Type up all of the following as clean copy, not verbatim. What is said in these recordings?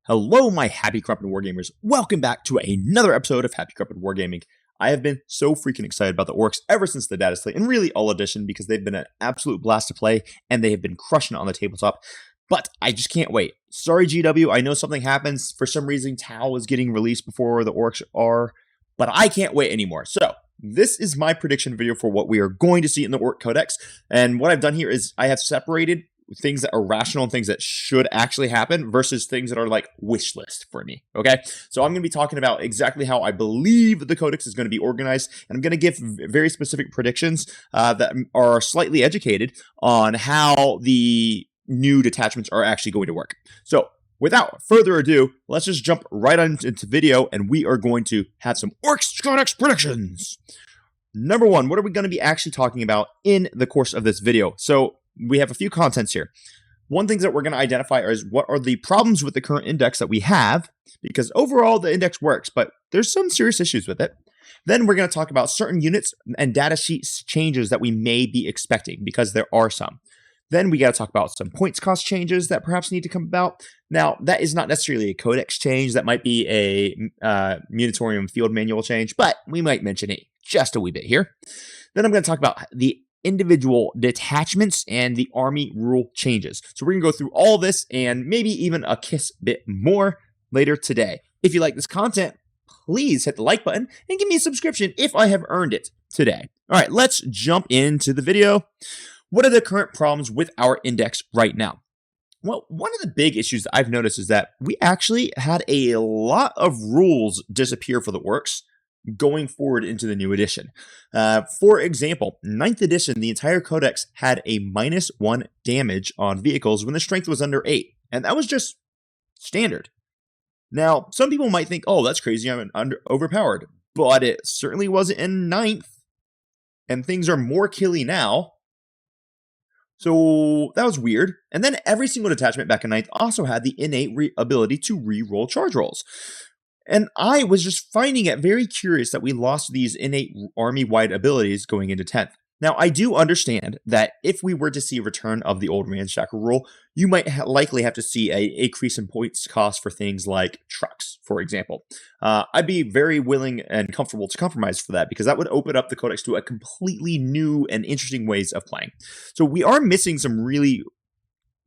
Hello, my happy corrupted wargamers. Welcome back to another episode of Happy Corrupted Wargaming. I have been so freaking excited about the Orks ever since the data slate, and really all edition, because they've been an absolute blast to play, and they have been crushing it on the tabletop. But I just can't wait. Sorry, GW, I know something happens. For some reason, Tau is getting released before the Orks are, but I can't wait anymore. So, this is my prediction video for what we are going to see in the Ork Codex, and what I've done here is I have separated things that are rational and things that should actually happen versus things that are like wish list for me. Okay, so I'm going to be talking about exactly how I believe the codex is going to be organized, and I'm going to give very specific predictions that are slightly educated on how the new detachments are actually going to work. So without further ado, let's just jump right on into video, and we are going to have some Orks Codex predictions. Number one, what are we going to be actually talking about in the course of this video? So we have a few contents here. One thing that we're going to identify is what are the problems with the current index that we have, because overall the index works, but there's some serious issues with it. Then we're going to talk about certain units and data sheet changes that we may be expecting, because there are some. Then we got to talk about some points cost changes that perhaps need to come about. Now, that is not necessarily a codex change. That might be a Munitorium field manual change, but we might mention it just a wee bit here. Then I'm going to talk about the individual detachments and the army rule changes. So we're going to go through all this and maybe even a kiss bit more later today. If you like this content, please hit the like button and give me a subscription if I have earned it today. All right, let's jump into the video. What are the current problems with our index right now? Well, one of the big issues that I've noticed is that we actually had a lot of rules disappear for the Orks going forward into the new edition. For example, 9th edition, the entire codex had a -1 damage on vehicles when the strength was under 8, and that was just standard. Now, some people might think, oh, that's crazy, I'm overpowered, but it certainly wasn't in 9th, and things are more killy now. So that was weird. And then every single detachment back in 9th also had the innate ability to re-roll charge rolls. And I was just finding it very curious that we lost these innate army-wide abilities going into 10th. Now, I do understand that if we were to see a return of the old Ramshackle rule, you might likely have to see an increase in points cost for things like trucks, for example. I'd be very willing and comfortable to compromise for that, because that would open up the codex to a completely new and interesting ways of playing. So we are missing some really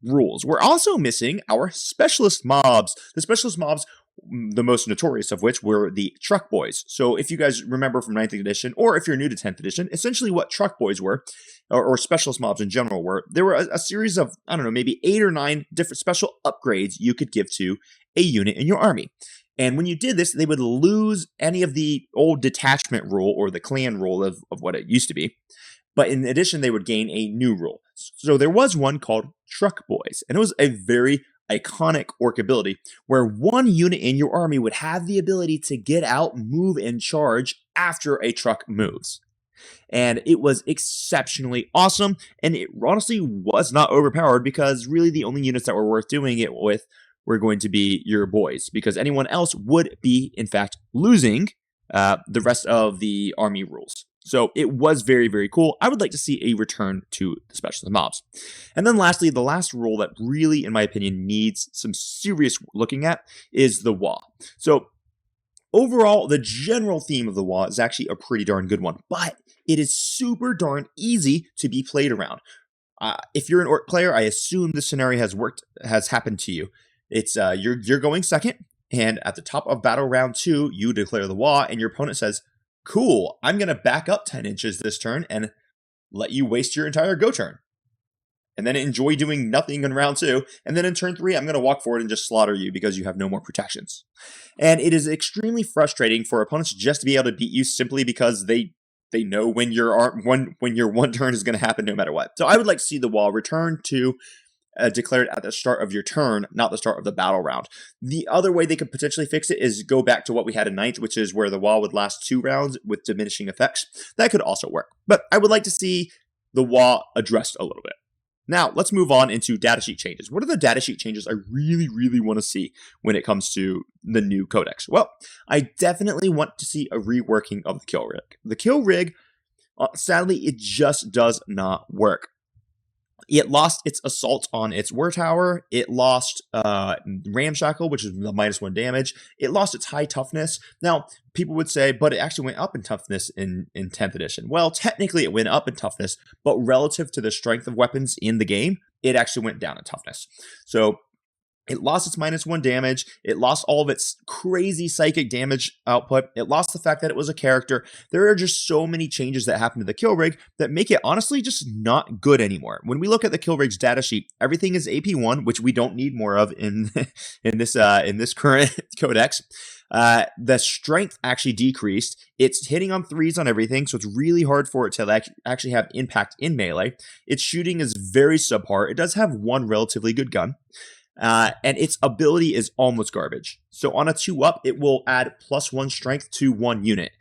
rules. We're also missing our specialist mobs. The specialist mobs, the most notorious of which were the truck boys. So if you guys remember from 9th edition, or if you're new to 10th edition, essentially what truck boys were, or specialist mobs in general were, there were a series of, I don't know, maybe 8 or 9 different special upgrades you could give to a unit in your army. And when you did this, they would lose any of the old detachment rule or the clan rule of what it used to be. But in addition, they would gain a new rule. So there was one called Truck Boys, and it was a very iconic Ork ability where one unit in your army would have the ability to get out, move, and charge after a truck moves. And it was exceptionally awesome, and it honestly was not overpowered, because really the only units that were worth doing it with were going to be your boys, because anyone else would be, in fact, losing the rest of the army rules. So it was very, very cool. I would like to see a return to the specialist mobs. And then lastly, the last rule that really, in my opinion, needs some serious looking at is the WA. So overall, the general theme of the WA is actually a pretty darn good one, but it is super darn easy to be played around. If you're an Ork player, I assume this scenario has happened to you. It's you're going second, and at the top of battle round 2, you declare the WA, and your opponent says, cool, I'm going to back up 10 inches this turn and let you waste your entire go turn. And then enjoy doing nothing in round 2. And then in turn 3, I'm going to walk forward and just slaughter you because you have no more protections. And it is extremely frustrating for opponents just to be able to beat you simply because they know when your one turn is going to happen no matter what. So I would like to see the wall return to declared at the start of your turn, not the start of the battle round. The other way they could potentially fix it is go back to what we had in 9th, which is where the wall would last 2 rounds with diminishing effects. That could also work. But I would like to see the wall addressed a little bit. Now, let's move on into datasheet changes. What are the datasheet changes I really, really want to see when it comes to the new codex? Well, I definitely want to see a reworking of the kill rig. The kill rig, sadly, it just does not work. It lost its assault on its war tower. It lost ramshackle, which is the -1 damage. It lost its high toughness. Now, people would say, but it actually went up in toughness in 10th edition. Well, technically it went up in toughness, but relative to the strength of weapons in the game, it actually went down in toughness. So it lost its -1 damage. It lost all of its crazy psychic damage output. It lost the fact that it was a character. There are just so many changes that happen to the kill rig that make it honestly just not good anymore. When we look at the kill rig's data sheet, everything is AP1, which we don't need more of in in this current codex. The strength actually decreased. It's hitting on 3s on everything, so it's really hard for it to actually have impact in melee. Its shooting is very subpar. It does have one relatively good gun. And its ability is almost garbage. So on a 2-up, it will add +1 strength to 1 unit.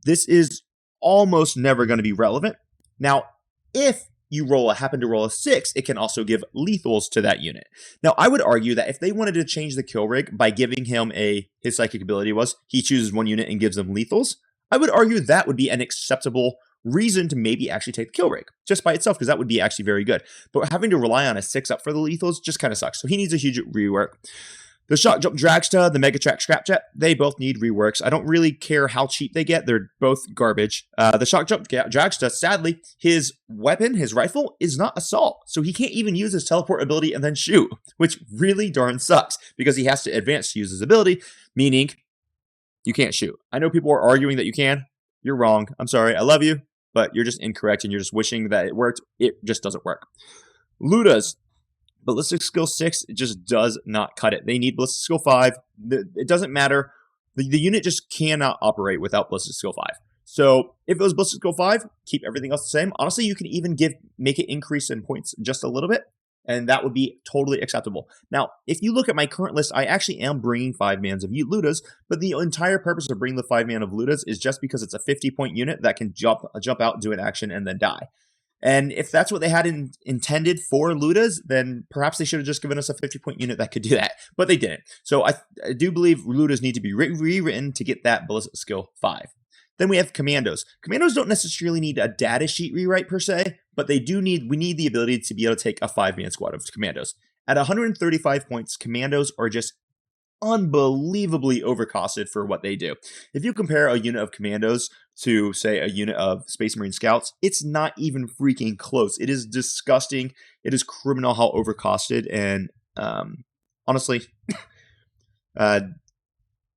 This is almost never going to be relevant. Now, if you happen to roll a 6, it can also give lethals to that unit. Now, I would argue that if they wanted to change the kill rig by giving him his psychic ability was he chooses 1 unit and gives them lethals, I would argue that would be an acceptable reason to maybe actually take the kill rig just by itself, because that would be actually very good. But having to rely on a 6-up for the lethals just kind of sucks. So he needs a huge rework. The Shock Jump Dragsta, the Mega Track Scrapjet, they both need reworks. I don't really care how cheap they get. They're both garbage. The Shock Jump Dragsta, sadly, his weapon, his rifle, is not assault. So he can't even use his teleport ability and then shoot, which really darn sucks because he has to advance to use his ability, meaning you can't shoot. I know people are arguing that you can. You're wrong. I'm sorry. I love you, but you're just incorrect and you're just wishing that it worked. It just doesn't work. Luda's Ballistic Skill 6, it just does not cut it. They need Ballistic Skill 5. It doesn't matter. The unit just cannot operate without Ballistic Skill 5. So if it was Ballistic Skill 5, keep everything else the same. Honestly, you can even make it increase in points just a little bit, and that would be totally acceptable. Now, if you look at my current list, I actually am bringing 5-mans of Ludas, but the entire purpose of bringing the 5-man of Ludas is just because it's a 50-point unit that can jump out, do an action, and then die. And if that's what they had intended for Ludas, then perhaps they should have just given us a 50-point unit that could do that, but they didn't. So I do believe Ludas need to be rewritten to get that Ballistic Skill 5. Then we have Commandos. Commandos don't necessarily need a data sheet rewrite per se, but we need the ability to be able to take a 5-man squad of Commandos. At 135 points, Commandos are just unbelievably overcosted for what they do. If you compare a unit of Commandos to, say, a unit of Space Marine Scouts, it's not even freaking close. It is disgusting. It is criminal how overcosted and, honestly,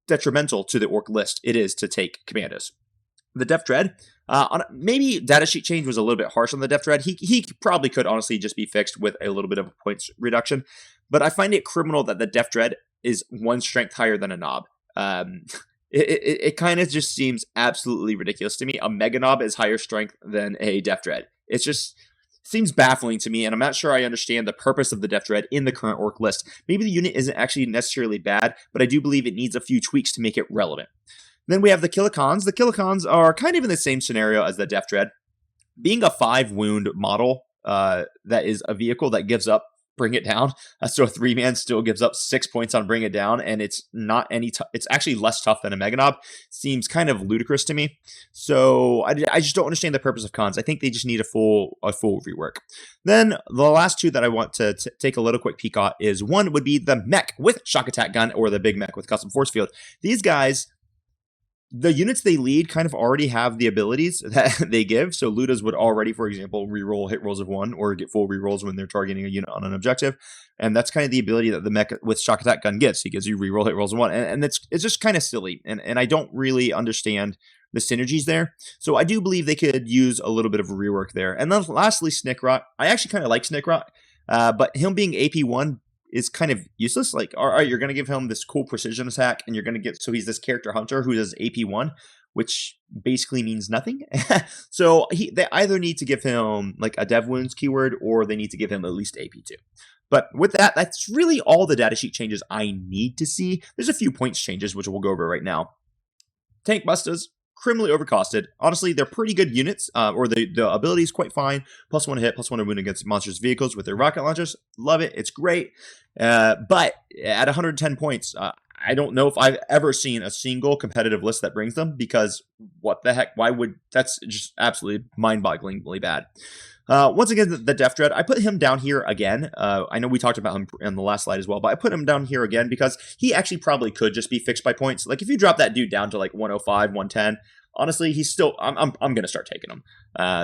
detrimental to the Ork list it is to take Commandos. The Def Dread, maybe data sheet change was a little bit harsh on the Def Dread. He probably could honestly just be fixed with a little bit of a points reduction, but I find it criminal that the Def Dread is 1 strength higher than a Nob. It kind of just seems absolutely ridiculous to me. A Mega Nob is higher strength than a Def Dread. It just seems baffling to me, and I'm not sure I understand the purpose of the Def Dread in the current Ork list. Maybe the unit isn't actually necessarily bad, but I do believe it needs a few tweaks to make it relevant. Then we have the Killicons. The Killicons are kind of in the same scenario as the Def Dread. Being a 5-wound model that is a vehicle that gives up Bring It Down, so a 3-man still gives up 6 points on Bring It Down, and it's not it's actually less tough than a Mega Nob. Seems kind of ludicrous to me. So I just don't understand the purpose of cons. I think they just need a full rework. Then the last two that I want to take a little quick peek at is one would be the mech with shock attack gun or the big mech with custom force field. These guys, the units they lead kind of already have the abilities that they give. So Ludas would already, for example, reroll hit rolls of 1 or get full rerolls when they're targeting a unit on an objective. And that's kind of the ability that the mech with shock attack gun gives. He gives you reroll hit rolls of 1. And it's just kind of silly. And I don't really understand the synergies there. So I do believe they could use a little bit of a rework there. And then lastly, Snikrot. I actually kind of like Snikrot, but him being AP1 is kind of useless. Like, all right, you're going to give him this cool precision attack, and you're going to get, so he's this character hunter who does AP1, which basically means nothing. So they either need to give him like a dev wounds keyword, or they need to give him at least AP2. But with that, that's really all the datasheet changes I need to see. There's a few points changes, which we'll go over right now. Tank Busters, criminally overcosted. Honestly, they're pretty good units, or the ability is quite fine. +1 hit, +1 wound against monsters' vehicles with their rocket launchers. Love it. It's great. But at 110 points, I don't know if I've ever seen a single competitive list that brings them, because what the heck? Why would, that's just absolutely mind-bogglingly bad. Once again, the Death Dread, I put him down here again. I know we talked about him in the last slide as well, but I put him down here again because he actually probably could just be fixed by points. Like if you drop that dude down to like 105, 110, honestly, he's still. I'm gonna start taking him.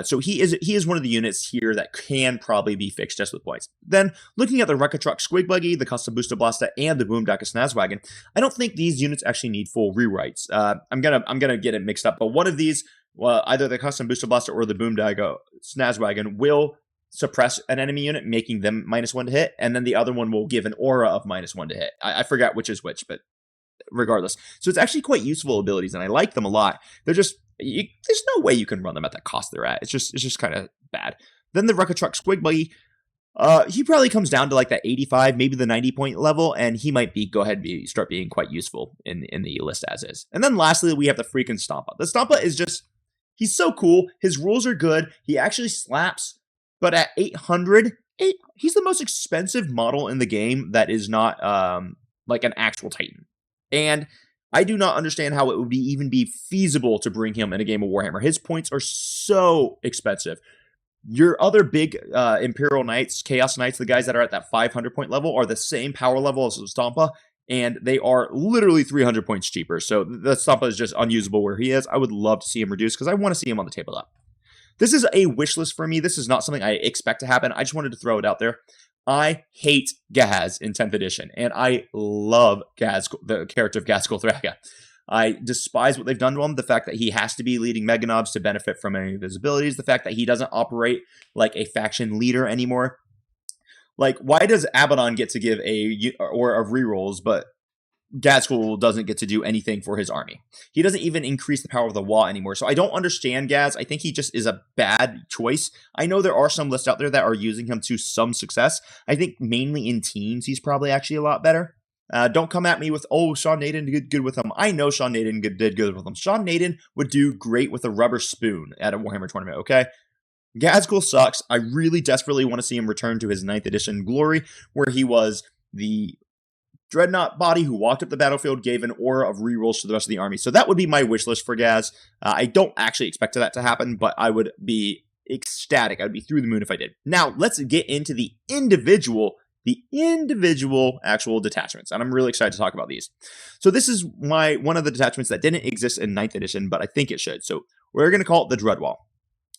So he is one of the units here that can probably be fixed just with points. Then looking at the Wrecker Truck Squig Buggy, the Custom Booster Blaster, and the Boomdaka Snazwagon, I don't think these units actually need full rewrites. I'm gonna get it mixed up, but one of these. Well, either the Custom Booster Blaster or the Boomdaka Snazwagon will suppress an enemy unit, making them -1 to hit, and then the other one will give an aura of -1 to hit. I forgot which is which, but regardless. So it's actually quite useful abilities, and I like them a lot. They're just, there's no way you can run them at that cost they're at. It's just kind of bad. Then the Wrecker Truck Squig Buggy, he probably comes down to like that 85, maybe the 90 point level, and he might start being quite useful in the list as is. And then lastly, we have the freaking Stompa. The Stompa is just, he's so cool. His rules are good. He actually slaps, but at 800, he's the most expensive model in the game that is not like an actual Titan. And I do not understand how it would even be feasible to bring him in a game of Warhammer. His points are so expensive. Your other big Imperial Knights, Chaos Knights, the guys that are at that 500 point level are the same power level as Stompa, and they are literally 300 points cheaper. So the Stompa is just unusable where he is. I would love to see him reduced because I want to see him on the tabletop. This is a wish list for me. This is not something I expect to happen. I just wanted to throw it out there. I hate Gaz in 10th edition, and I love Gaz, the character of Gaz Thraga. I despise what they've done to him. The fact that he has to be leading Meganobs to benefit from any of his abilities. The fact that he doesn't operate like a faction leader anymore. Like, why does Abaddon get to give a rerolls, but Gazgul doesn't get to do anything for his army? He doesn't even increase the power of the wall anymore. So I don't understand Gaz. I think he just is a bad choice. I know there are some lists out there that are using him to some success. I think mainly in teams, he's probably actually a lot better. Don't come at me with, oh, Sean Naden did good with him. I know Sean Naden did good with him. Sean Naden would do great with a rubber spoon at a Warhammer tournament, okay? Gazgul sucks. I really desperately want to see him return to his 9th edition glory, where he was the Dreadnought body who walked up the battlefield, gave an aura of rerolls to the rest of the army. So that would be my wish list for Gaz. I don't actually expect that to happen, but I would be ecstatic. I would be through the moon if I did. Now, let's get into the individual actual detachments, and I'm really excited to talk about these. So this is one of the detachments that didn't exist in 9th edition, but I think it should. So we're going to call it the Dreadwall.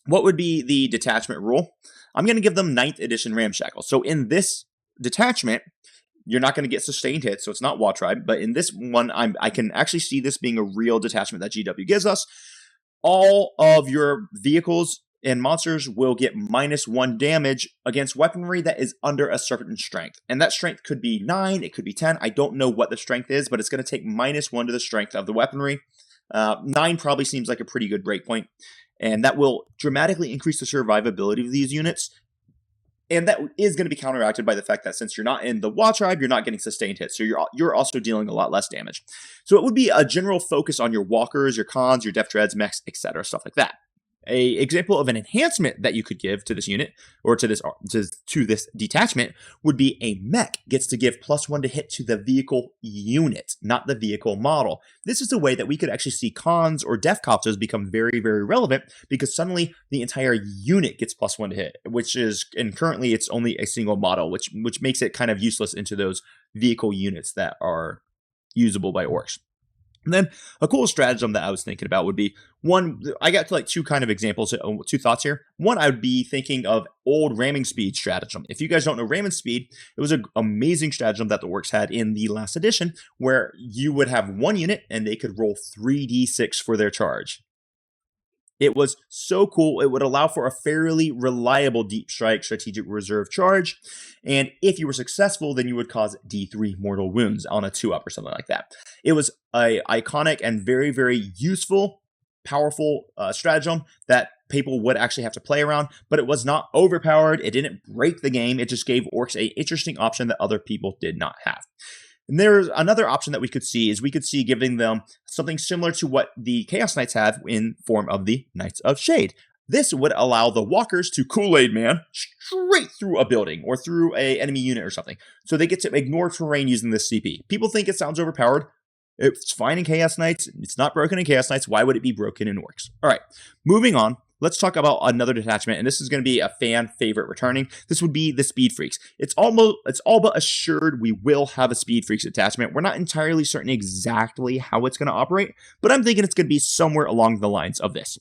What would be the detachment rule? I'm going to give them 9th edition Ramshackle. So in this detachment, you're not going to get sustained hits, so it's not Wa Tribe, but in this one, I can actually see this being a real detachment that GW gives us. All of your vehicles and monsters will get -1 damage against weaponry that is under a certain strength. And that strength could be 9, it could be 10. I don't know what the strength is, but it's going to take -1 to the strength of the weaponry. 9 probably seems like a pretty good breakpoint. And that will dramatically increase the survivability of these units. And that is going to be counteracted by the fact that since you're not in the Wa Tribe, you're not getting sustained hits. So you're also dealing a lot less damage. So it would be a general focus on your walkers, your cons, your Death Dreads, mechs, etc., stuff like that. A example of an enhancement that you could give to this unit or to this detachment would be a mech gets to give +1 to hit to the vehicle unit, not the vehicle model. This is a way that we could actually see cons or death copters become very, very relevant because suddenly the entire unit gets +1 to hit, and currently it's only a single model, which makes it kind of useless into those vehicle units that are usable by orcs. And then a cool stratagem that I was thinking about would be one. I got to like two kind of examples, two thoughts here. One, I would be thinking of old ramming speed stratagem. If you guys don't know ramming speed, it was an amazing stratagem that the orcs had in the last edition, where you would have one unit and they could roll 3d6 for their charge. It was so cool. It would allow for a fairly reliable deep strike strategic reserve charge. And if you were successful, then you would cause D3 mortal wounds on a 2-up or something like that. It was a iconic and very, very useful, powerful stratagem that people would actually have to play around, but it was not overpowered. It didn't break the game. It just gave orcs an interesting option that other people did not have. And there's another option that we could see is we could see giving them something similar to what the Chaos Knights have in form of the Knights of Shade. This would allow the walkers to Kool-Aid Man straight through a building or through an enemy unit or something. So they get to ignore terrain using this CP. People think it sounds overpowered. It's fine in Chaos Knights. It's not broken in Chaos Knights. Why would it be broken in Orcs? All right, moving on. let's talk about another detachment, and this is going to be a fan favorite returning. This would be the Speed Freaks. It's all but assured we will have a Speed Freaks detachment. We're not entirely certain exactly how it's going to operate, but I'm thinking it's going to be somewhere along the lines of this.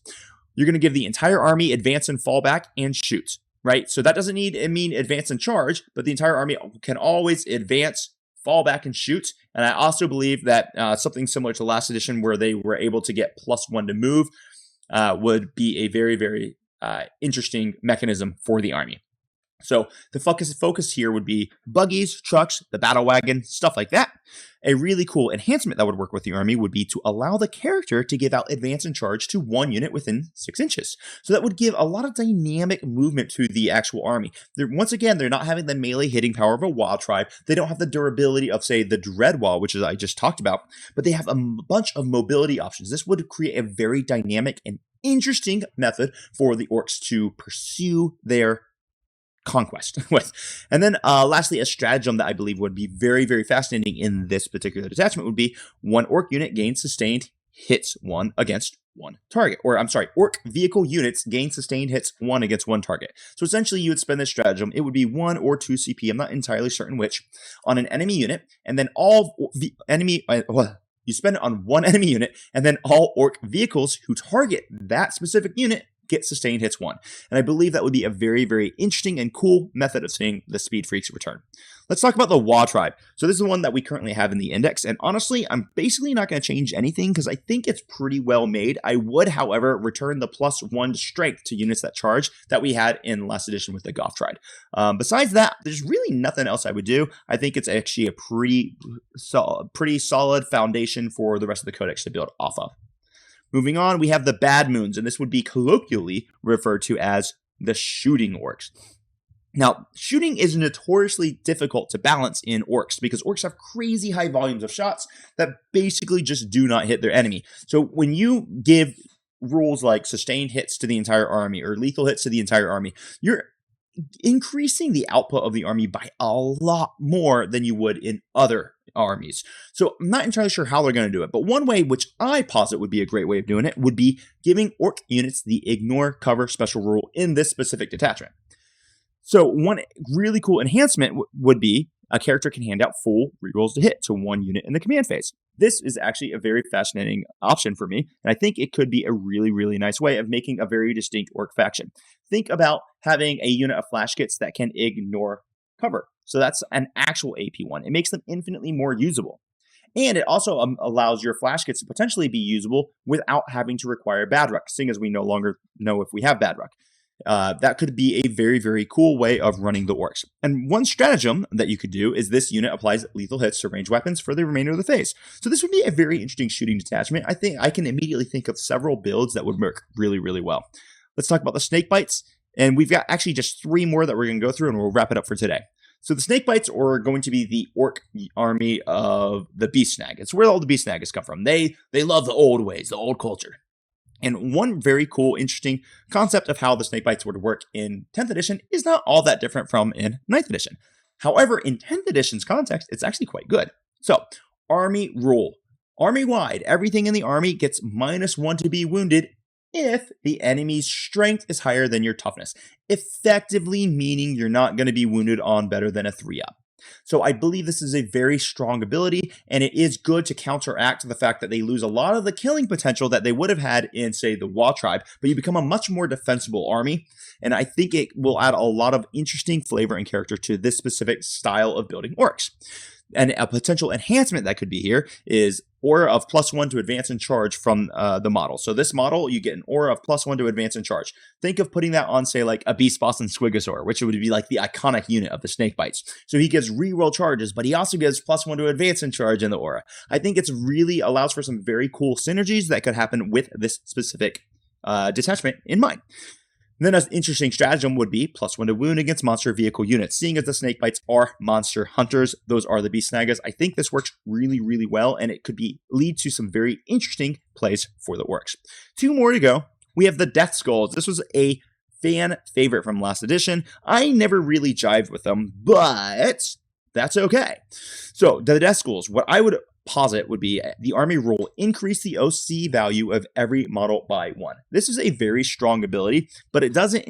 You're going to give the entire army advance and fallback and shoot, right? So that doesn't mean advance and charge, but the entire army can always advance, fall back, and shoot. And I also believe that something similar to last edition where they were able to get +1 to move would be a very, very interesting mechanism for the army. So the focus here would be buggies, trucks, the battle wagon, stuff like that. A really cool enhancement that would work with the army would be to allow the character to give out advance and charge to one unit within 6 inches. So that would give a lot of dynamic movement to the actual army. Once again, they're not having the melee hitting power of a wild tribe. They don't have the durability of, say, the Dread Wall, which is I just talked about, but they have a bunch of mobility options. This would create a very dynamic and interesting method for the orcs to pursue their conquest with. And then lastly, a stratagem that I believe would be very, very fascinating in this particular detachment would be one orc unit gains sustained hits 1 against 1 target. Or I'm sorry, orc vehicle units gain sustained hits 1 against 1 target. So essentially you would spend this stratagem, it would be 1 or 2 CP, I'm not entirely certain which, on an enemy unit, and then all the enemy you spend it on one enemy unit, and then all orc vehicles who target that specific unit get sustained hits 1. And I believe that would be a very, very interesting and cool method of seeing the Speed Freaks return. Let's talk about the Wa tribe. So this is the one that we currently have in the index, and honestly, I'm basically not going to change anything because I think it's pretty well made. I would, however, return the +1 strength to units that charge that we had in last edition with the Goth tribe. Besides that, there's really nothing else I would do. I think it's actually a pretty solid foundation for the rest of the codex to build off of. Moving on, we have the Bad Moons, and this would be colloquially referred to as the shooting orcs. Now, shooting is notoriously difficult to balance in orcs because orcs have crazy high volumes of shots that basically just do not hit their enemy. So when you give rules like sustained hits to the entire army or lethal hits to the entire army, you're increasing the output of the army by a lot more than you would in other armies. So I'm not entirely sure how they're going to do it, but one way which I posit would be a great way of doing it would be giving orc units the ignore cover special rule in this specific detachment. So one really cool enhancement would be a character can hand out full rerolls to hit to one unit in the command phase. This is actually a very fascinating option for me, and I think it could be a really, really nice way of making a very distinct orc faction. Think about having a unit of flash kits that can ignore cover. So that's an actual AP1. It makes them infinitely more usable. And it also allows your flash kits to potentially be usable without having to require bad ruck, seeing as we no longer know if we have bad ruck. That could be a very, very cool way of running the orcs. And one stratagem that you could do is this unit applies lethal hits to ranged weapons for the remainder of the phase. So this would be a very interesting shooting detachment. I think I can immediately think of several builds that would work really, really well. Let's talk about the snake bites. And we've got actually just 3 more that we're going to go through and we'll wrap it up for today. So the snake bites are going to be the orc army of the beast snag. It's where all the beast snaggers come from. They love the old ways, the old culture. And one very cool, interesting concept of how the snake bites would work in 10th edition is not all that different from in 9th edition. However, in 10th edition's context, it's actually quite good. So, army rule. Army-wide, everything in the army gets -1 to be wounded if the enemy's strength is higher than your toughness. Effectively meaning you're not going to be wounded on better than a 3-up. So I believe this is a very strong ability, and it is good to counteract the fact that they lose a lot of the killing potential that they would have had in, say, the Wa tribe, but you become a much more defensible army, and I think it will add a lot of interesting flavor and character to this specific style of building orcs. And a potential enhancement that could be here is aura of +1 to advance and charge from the model. So this model, you get an aura of +1 to advance and charge. Think of putting that on, say, like a Beast Boss and Squigosaur, which would be like the iconic unit of the snake bites. So he gives reroll charges, but he also gives +1 to advance and charge in the aura. I think it's really allows for some very cool synergies that could happen with this specific detachment in mind. Then an interesting stratagem would be +1 to wound against monster vehicle units. Seeing as the snake bites are monster hunters, those are the beast snaggers. I think this works really, really well, and it could lead to some very interesting plays for the orcs. 2 more to go. We have the Death Skulls. This was a fan favorite from last edition. I never really jived with them, but that's okay. So the Death Skulls, what I would posit would be the army rule increase the OC value of every model by 1. This is a very strong ability, but it does not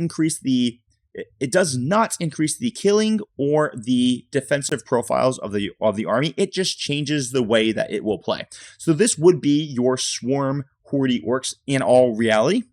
increase the killing or the defensive profiles of the army. It just changes the way that it will play. So this would be your swarm horde orcs in all reality.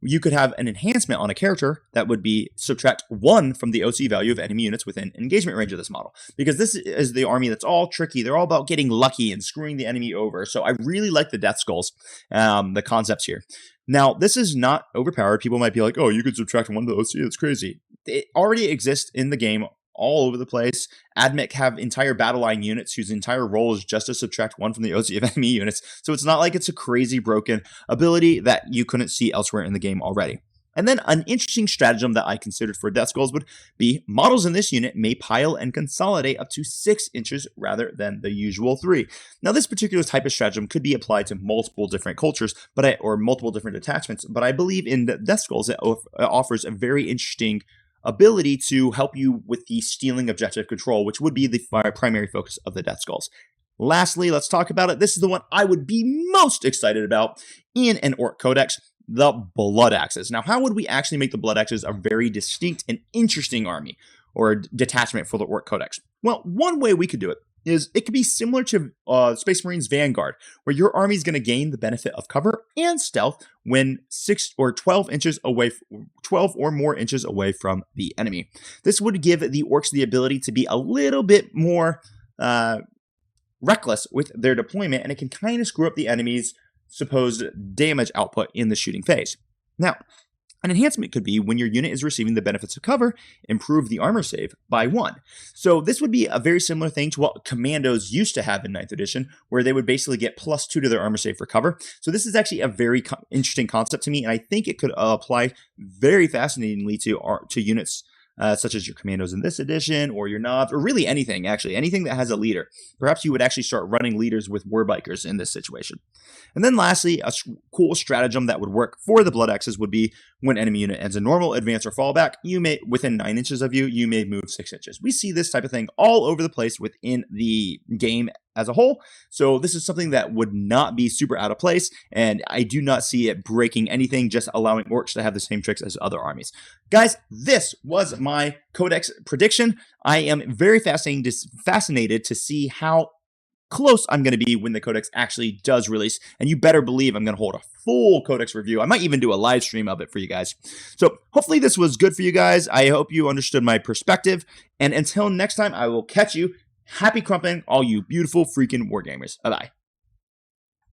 You could have an enhancement on a character that would be subtract 1 from the OC value of enemy units within engagement range of this model. Because this is the army that's all tricky. They're all about getting lucky and screwing the enemy over. So I really like the Death Skulls, the concepts here. Now, this is not overpowered. People might be like, oh, you could subtract 1 to the OC. That's crazy. It already exists in the game all over the place. Admech have entire battle line units whose entire role is just to subtract 1 from the OC of enemy units. So it's not like it's a crazy broken ability that you couldn't see elsewhere in the game already. And then an interesting stratagem that I considered for Death Skulls would be models in this unit may pile and consolidate up to 6 inches rather than the usual 3. Now, this particular type of stratagem could be applied to multiple different cultures, or multiple different detachments, but I believe in Death Skulls it offers a very interesting ability to help you with the stealing objective control, which would be the primary focus of the Death Skulls. Lastly, let's talk about it. This is the one I would be most excited about in an Ork Codex, the Blood Axes. Now, how would we actually make the Blood Axes a very distinct and interesting army or detachment for the Ork Codex? Well, one way we could do it is it could be similar to Space Marines Vanguard, where your army is going to gain the benefit of cover and stealth when 6 or 12 inches away, 12 or more inches away from the enemy. This would give the orcs the ability to be a little bit more reckless with their deployment, and it can kind of screw up the enemy's supposed damage output in the shooting phase. Now, an enhancement could be when your unit is receiving the benefits of cover, improve the armor save by 1. So this would be a very similar thing to what commandos used to have in 9th edition, where they would basically get +2 to their armor save for cover. So this is actually a very interesting concept to me, and I think it could apply very fascinatingly to units such as your commandos in this edition, or your knobs, or really anything, actually. Anything that has a leader. Perhaps you would actually start running leaders with warbikers in this situation. And then lastly, a cool stratagem that would work for the Blood Axes would be when enemy unit ends a normal, advance, or fallback, you may, within 9 inches of you, you may move 6 inches. We see this type of thing all over the place within the game as a whole. So this is something that would not be super out of place, and I do not see it breaking anything, just allowing orcs to have the same tricks as other armies. Guys, this was my Codex prediction. I am very fascinated to see how close I'm going to be when the Codex actually does release, and you better believe I'm going to hold a full Codex review. I might even do a live stream of it for you guys. So hopefully this was good for you guys. I hope you understood my perspective, and until next time, I will catch you. Happy crumping, all you beautiful freaking wargamers. Bye-bye.